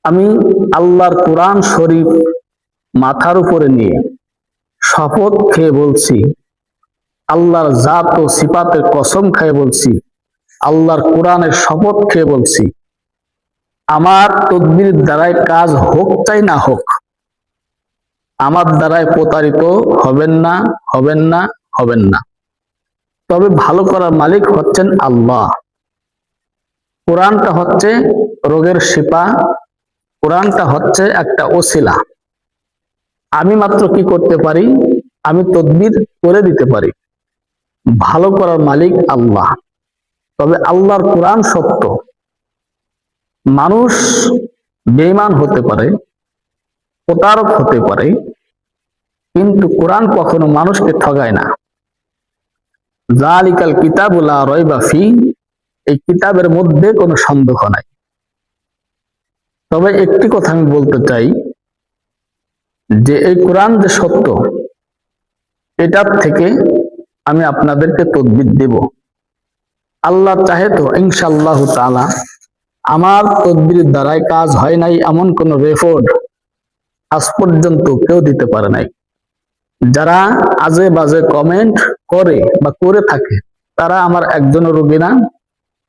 আমি আল্লাহর কোরআন শরীফ মাথার উপরে নিয়ে শপথ খেয়ে বলছি, আল্লাহর জাত ও সিফাতের কসম খেয়ে বলছি, আল্লাহর কোরআনের শপথ খেয়ে বলছি, আমার তদবির দ্বারাই কাজ হোক চাই না হোক, আমার দ্বারাই প্রতারিত হবেন না, হবেন না, হবেন না। তবে ভালো করার মালিক হচ্ছেন আল্লাহ। কোরআনটা হচ্ছে রোগের শিফা, কোরআনটা হচ্ছে একটা ওসিলা। আমি মাত্র কি করতে পারি? আমি তদবির করে দিতে পারি। ভালো করার মালিক আল্লাহ। তবে আল্লাহর কোরআন সত্য। মানুষ বেঈমান হতে পারে, প্রতারক হতে পারে, কিন্তু কোরআন কখনো মানুষকে ঠগায় না। যালিকাল কিতাবু লা রাইবা ফি, এই কিতাবের মধ্যে কোনো সন্দেহ নাই। তবে একটি কথা আমি বলতে চাই যে এই কোরআন যে সত্য, এটার থেকে আমি আপনাদেরকে তদবির দেব। আল্লাহ চাহে তো ইনশাআল্লাহু তাআলা আমার তদবির দ্বারাই কাজ হয় নাই এমন কোন রেকর্ড আজ পর্যন্ত কেউ দিতে পারে নাই। যারা আজে বাজে কমেন্ট করে বা করে থাকে তারা আমার একজনের রোগী না,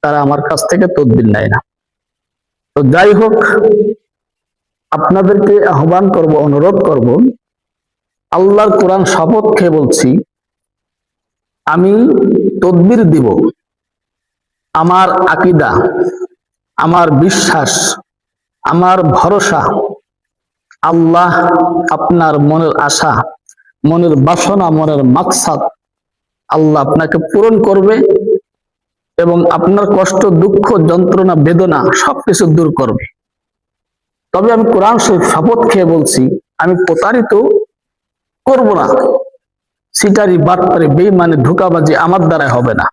তারা আমার কাছ থেকে তদবির নেয় না। তো যাই হোক, আপনাদেরকে আহ্বান করব, অনুরোধ করব, আল্লাহর কোরআন শপথ খেয়ে বলছি, আমি তদবির দিব। আমার আকীদা, আমার বিশ্বাস, আমার ভরসা, আল্লাহ আপনার মনের আশা, মনের বাসনা, মনের মাকসাদ আল্লাহ আপনাকে পূরণ করবে এবং আপনার কষ্ট, দুঃখ, যন্ত্রণা, বেদনা সবকিছু দূর করবে। তবে আমি কোরআন শরীফ শপথ খেয়ে বলছি, আমি প্রতারিত করব না। সিটারি, বাটপারি, বেঈমানি, ধোঁকাবাজি আমার দ্বারাই হবে না।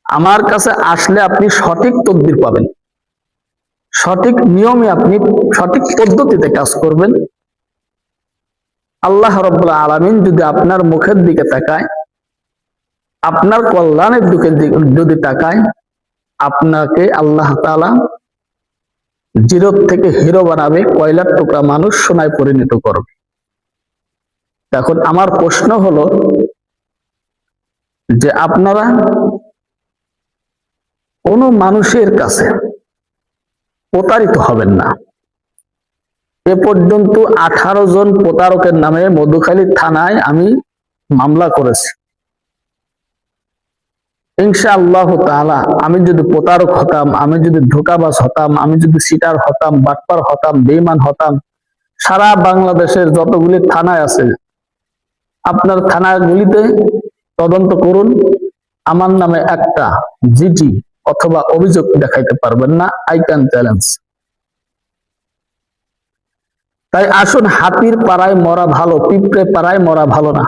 আমার কাছে আসলে আপনি সঠিক তদবির পাবেন, সঠিক নিয়মে আপনি সঠিক পদ্ধতিতে কাজ করবেন। আল্লাহ রাব্বুল আলামিন যদি আপনার মুখের দিকে তাকায়, আপনার কল্যাণের দিকে যদি তাকায়, আপনাকে আল্লাহ তাআলা জিরো থেকে হিরো বানাবে, কয়লার টুকরা মানুষ সোনায় পরিণত করবে। এখন আমার প্রশ্ন হলো যে আপনারা কোন মানুষের কাছে প্রতারিত হবেন না। এ পর্যন্ত 18 জন প্রতারকের নামে মধুখালী থানায় আমি মামলা করেছি। ইনশাআল্লাহ তাআলা আমি যদি প্রতারক হতাম, আমি যদি ধোঁকাবাজ হতাম, আমি যদি সিটার হতাম, বাটপার হতাম, বেঈমান হতাম, সারা বাংলাদেশের যতগুলি থানায় আছে আপনার থানাগুলিতে তদন্ত করুন, আমার নামে একটা জিডি অথবা অভিযোগ দেখাইতে পারবেন না। I can challenge. তাই আসুন, হাতির পাড়ায় মরা ভালো, পিঁপড়ে পাড়ায় মরা ভালো না।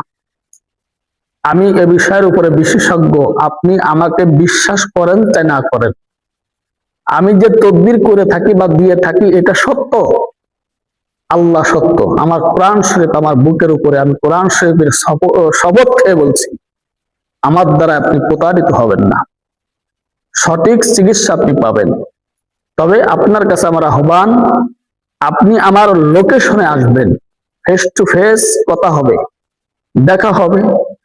আমি এ বিষয়ের উপরে বিশেষজ্ঞ। আপনি আমাকে বিশ্বাস করেন চাই না করেন, আমি যে তদবির করে থাকি বা দিয়ে থাকি এটা সত্য। আল্লাহ সত্য। আমার কোরআন শরীফ আমার বুকের উপরে, আমি কোরআন শরীফের শপথ খেয়ে বলছি, আমার দ্বারা আপনি প্রতারিত হবেন না, সঠিক চিকিৎসা আপনি পাবেন। তবে আপনার কাছে আমার আহ্বান, আপনি আমার লোকেশনে আসবেন, ফেস টু ফেস কথা হবে, দেখা হবে,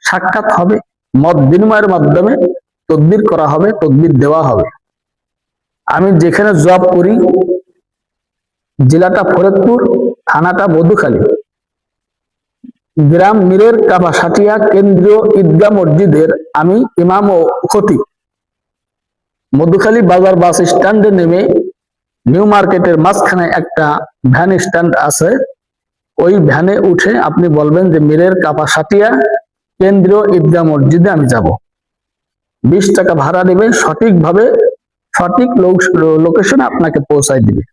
সাক্ষাৎ হবে, মত বিনিময়ের মাধ্যমে তদবির করা হবে, তদবির দেওয়া হবে। আমি যেখানে জব করি, জেলাটা ফরিদপুর, থানাটা মধুখালী, গ্রাম মিরের কাবাসাটিয়া কেন্দ্রীয় ঈদগাহ মসজিদের আমি ইমাম ও খতিব। মধুখালী বাজার বাস স্ট্যান্ডে নেমে নিউ মার্কেটের মাঝখানে একটা ভ্যান স্ট্যান্ড আছে, ওই ভ্যানে উঠে আপনি বলবেন যে মিরের কাবাসাটিয়া কেন্দ্রীয় ঈদগাহ মসজিদে আমি যাব। 20 টাকা ভাড়া নেবে, সঠিকভাবে সঠিক লোকেশনে আপনাকে পৌঁছায় দিবে।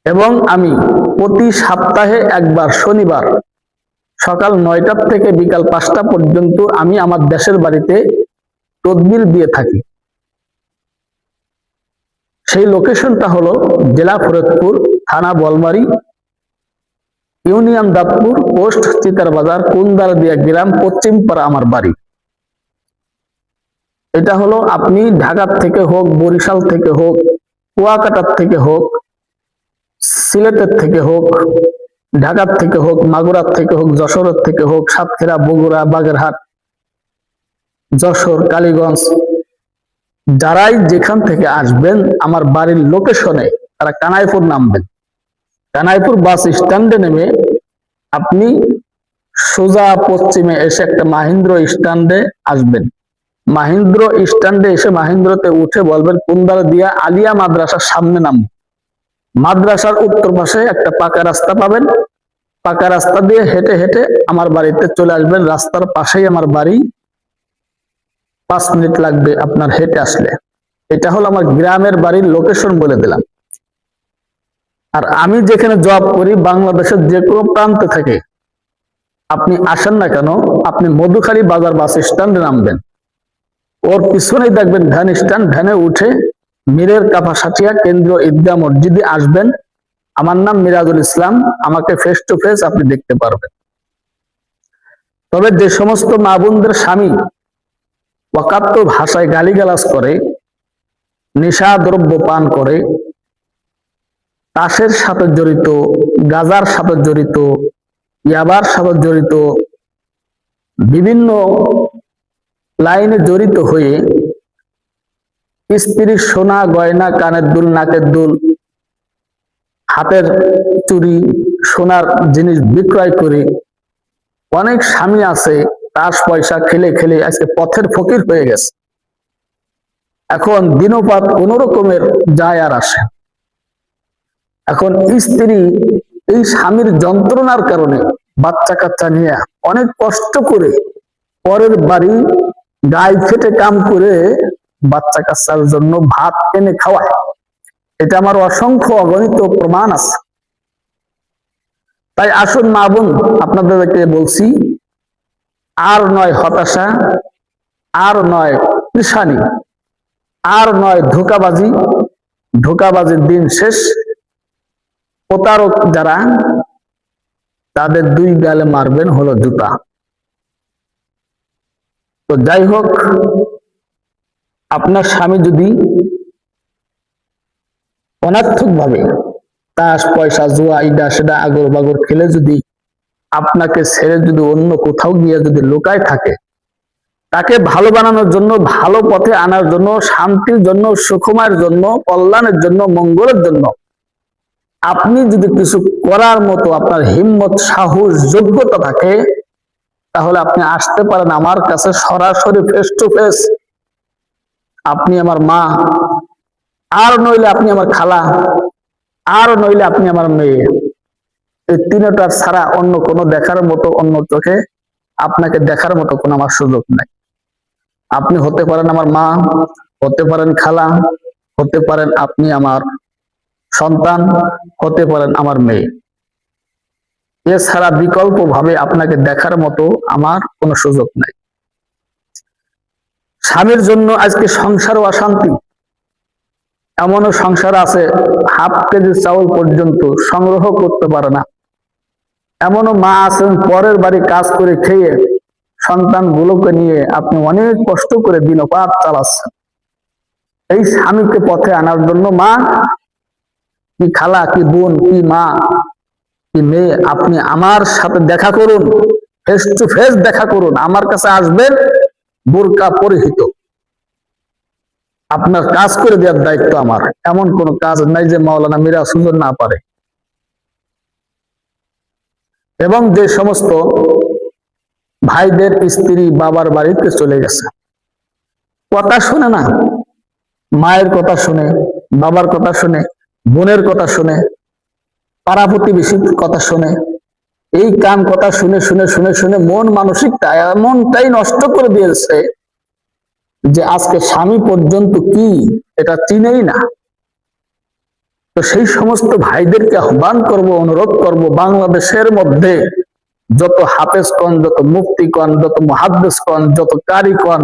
এবং আমি প্রতি সপ্তাহে একবার শনিবার সকাল 9টা থেকে বিকাল 5টা পর্যন্ত আমি আমার দেশের বাড়িতে তদবির দিয়ে থাকি। সেই লোকেশনটা হলো জেলা ফরিদপুর, থানা বলমারী, ইউনিয়ন দাঁতপুর, পোস্ট চিতার বাজার, কুন্দারদিয়া গ্রাম, পশ্চিমপাড়া আমার বাড়ি। এটা হলো আপনি ঢাকা থেকে হোক, বরিশাল থেকে হোক, কুয়াকাটার থেকে হোক, সিলেটের থেকে হোক, ঢাকার থেকে হোক, মাগুরার থেকে হোক, যশোরের থেকে হোক, সাতক্ষীরা, বগুড়া, বাগেরহাট, যশোর, কালীগঞ্জ, যারাই যেখান থেকে আসবেন আমার বাড়ির লোকেশনে তারা কানাইপুর নামবেন। কানাইপুর বাস স্ট্যান্ডে নেমে আপনি সোজা পশ্চিমে এসে একটা মাহিন্দ্র স্ট্যান্ডে আসবেন। মাহিন্দ্র স্ট্যান্ডে এসে মাহিন্দ্রতে উঠে বলবেন কুন্দাল দিয়া আলিয়া মাদ্রাসার সামনে নাম। মাদ্রাসার উত্তর পাশে একটা পাকা রাস্তা পাবেন। পাকা রাস্তা দিয়ে হেঁটে হেঁটে আমার বাড়িতে চলে আসবেন। রাস্তার পাশেই আমার বাড়ি, 5 মিনিট লাগবে আপনার হেঁটে আসলে। এটা হলো আমার গ্রামের বাড়ির লোকেশন বলে দিলাম। আর আমি যেখানে জব করি বাংলাদেশের যে কোনো প্রান্ত থেকে আপনি আসেন না কেন, আপনি মধুখালী বাজার বাস স্ট্যান্ডে নামবেন। ওর পিছনেই দেখবেন ভ্যান স্ট্যান্ড, ভ্যানে উঠে মীরের কাপাসাটিয়া কেন্দ্রীয় ঈদগাহ মসজিদে আসবেন। আমার নাম মিরাজুল ইসলাম, আমাকে ফেস টু ফেস আপনি দেখতে পারবেন। তবে যে সমস্ত মা বোনদের স্বামী অকাত্য ভাষায় গালিগালাজ করে, নেশা দ্রব্য পান করে, তাসের সাথে জড়িত, গাজার সাথে জড়িত, ইয়াবার সাথে জড়িত, বিভিন্ন লাইনে জড়িত হয়ে স্ত্রীর সোনা গয়না, কানের দুল, নাকের দুল, হাতের চুড়ি, সোনার জিনিস বিক্রয় করে অনেক স্বামী আছে তাস পয়সা খেলে খেলে আজকে পথের ফকির হয়ে গেছে। এখন দিনপাত কোন রকমের যায় আর আসে। এখন স্ত্রী এই স্বামীর যন্ত্রণার কারণে বাচ্চা কাচ্চা নিয়ে অনেক কষ্ট করে পরের বাড়ি গায়ে ফেটে কাম করে বাচ্চা কাচ্চার জন্য ভাত এনে খাওয়ায়। এটা আমার অসংখ্য অগণিত প্রমাণ আছে। তাই আসুন মা বোন, আপনাদেরকে বলছি, আর নয় হতাশা, আর নয় পেরেশানি, আর নয় ধোঁকাবাজি। ধোঁকাবাজির দিন শেষ। প্রতারক যারা, তাদের 2 গালে মারবেন হলো জুতা। তো যাই হোক, আপনার স্বামী যদি অনার্থক ভাবে তাস পয়সা, জুয়া, ইডা সেটা আগর বাগর খেলে যদি আপনাকে ছেড়ে যদি অন্য কোথাও গিয়ে যদি লুকায় থাকে, তাকে ভালো বানানোর জন্য, ভালো পথে আনার জন্য, শান্তির জন্য, সুখময়ের জন্য, কল্যাণের জন্য, মঙ্গলের জন্য আপনি যদি কিছু করার মতো আপনার হিম্মত, সাহস, যোগ্যতা থাকে, তাহলে আপনি আসতে পারেন আমার কাছে সরাসরি ফেস টু ফেস। আপনি আমার মা, আর নইলে আপনি আমার খালা, আর নইলে আপনি আমার মেয়ে। এই 3টার ছাড়া অন্য কোনো দেখার মতো, অন্য চোখে আপনাকে দেখার মতো কোনো আমার সুযোগ নাই। আপনি হতে পারেন আমার মা, হতে পারেন খালা, হতে পারেন আপনি আমার সন্তান, হতে পারেন আমার মেয়ে। এছাড়া বিকল্প ভাবে আপনাকে দেখার মতো আমার কোনো সুযোগ নাই। স্বামীর জন্য আজকে সংসারও অশান্তি। এমনও সংসার আছে হাফ কেজি চাউল পর্যন্ত সংগ্রহ করতে পারে না। এমনও মা আছেন পরের বাড়ি কাজ করে খেয়ে সন্তানগুলোকে নিয়ে আপনি অনেক কষ্ট করে দিনপাত চালাচ্ছেন। এই স্বামীকে পথে আনার জন্য মা কি খালা, কি বোন, কি মা, কি মেয়ে, আপনি আমার সাথে দেখা করুন, ফেস টু ফেস দেখা করুন। আমার কাছে আসবেন বোরকা পরিহিত। আপনার কাজ করে দেওয়ার দায়িত্ব আমার। এমন কোন কাজ নাই যে মাওলানা মিরাজ হুজুর না পারে। এবং যে সমস্ত ভাইদের স্ত্রী বাবার বাড়িতে চলে গেছে, কথা শুনে না, মায়ের কথা শুনে, বাবার কথা শুনে, বোনের কথা শুনে, পাড়া প্রতিবেশীর কথা শুনে, এই কান কথা শুনে শুনে শুনে শুনে মন মানসিকতা এমনটাই নষ্ট করে দিয়েছে যে আজকে স্বামী পর্যন্ত কি এটা চিনেই না। তো সেই সমস্ত ভাইদেরকে আহ্বান করব, অনুরোধ করব, বাংলাদেশের মধ্যে যত হাফেজ কন, যত মুফতি কন, যত মুহাদ্দিস কন, যত কারি কন,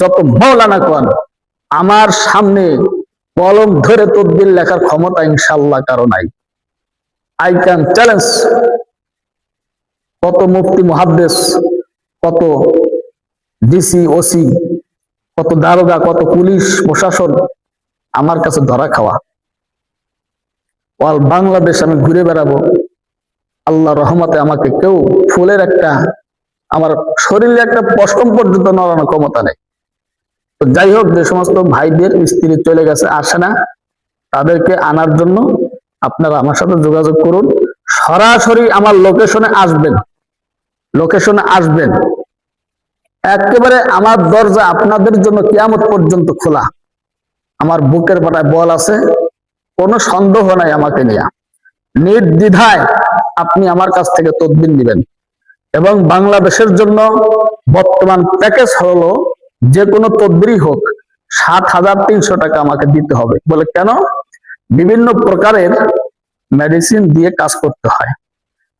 যত মাওলানা কন, আমার সামনে কলম ধরে তদবির লেখার ক্ষমতা ইনশাআল্লাহ কারো নাই। I can challenge. কত মুফতি, মুহাদ্দিস, কত ডিসি, ওসি, কত দারোগা, কত পুলিশ প্রশাসন আমার কাছে ধরা খাওয়া। অল বাংলাদেশ আমি ঘুরে বেড়াবো। আল্লাহ রহমতে আমাকে কেউ ফুলের একটা, আমার শরীরে একটা পশম পর্যন্ত নড়ানোর ক্ষমতা নেই। তো যাই হোক, যে সমস্ত ভাইদের স্ত্রী চলে গেছে, আসে না, তাদেরকে আনার জন্য আপনারা আমার সাথে যোগাযোগ করুন। সরাসরি আমার লোকেশনে আসবেন, লোকেশনে আসবেন। একেবারে আমার দরজা আপনাদের জন্য কিয়ামত পর্যন্ত খোলা। আমার বুকের পাটায় বল আছে, কোনো সন্দেহ নাই আমাকে নিয়ে। নির্দ্বিধায় আপনি আমার কাছ থেকে তদবির নেবেন। এবং বাংলাদেশের জন্য বর্তমান প্যাকেজ হলো, যে কোনো তদবিরই হোক ৭,৩০০ টাকা আমাকে দিতে হবে। বলে কেন? বিভিন্ন প্রকারের মেডিসিন দিয়ে কাজ করতে হয়।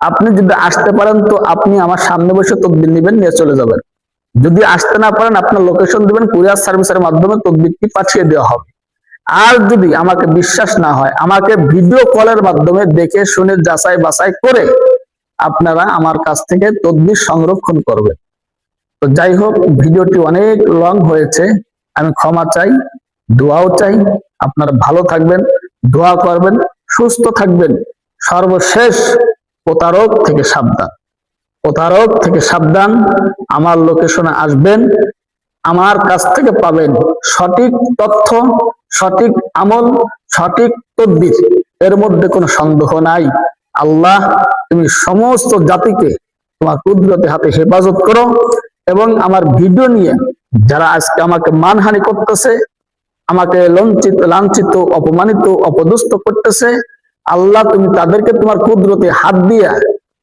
আপনি যদি আসতে পারেন তো আপনি আমার সামনে বসে তদবির নেবেন, নিয়ে চলে যাবেন। যদি আসতে না পারেন, আপনার লোকেশন দিবেন, কুরিয়ার সার্ভিসের মাধ্যমে তদবিরটি পাঠিয়ে দেওয়া হবে। আর যদি আমাকে বিশ্বাস না হয়, আমাকে ভিডিও কলের মাধ্যমে দেখে শুনে যাচাই বাছাই করে আপনারা আমার কাছ থেকে তদবির সংরক্ষণ করবেন। তো যাই হোক, ভিডিওটি অনেক লং হয়েছে, আমি ক্ষমা চাই, দোয়াও চাই। আপনারা ভালো থাকবেন, দোয়া করবেন, সুস্থ থাকবেন। সর্বশেষ, প্রতারক থেকে সাবধান, প্রতারক থেকে সাবধান। আমার লোকেশনে আসবেন, আমার কাছ থেকে পাবেন সঠিক তথ্য, সঠিক আমল, সঠিক তদবির। এর মধ্যে কোনো সন্দেহ নাই। আল্লাহ, তুমি সমস্ত জাতিকে তোমার কুদরতে হাতে হেফাজত করো। এবং আমার ভিডিও নিয়ে যারা আজকে আমাকে মানহানি করতেছে, আমাকে লাঞ্ছিত, অপমানিত, অপদস্থ করতেছে, আল্লাহ তুমি তাদেরকে তোমার কুদরতে হাত দিয়ে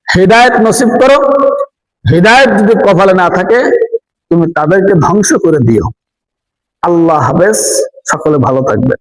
হেদায়েত নসিব করো। হেদায়েত যদি কপালে না থাকে, তুমি তাদেরকে ধ্বংস করে দিও। আল্লাহ হাফেজ, সকলে ভালো থাকবে।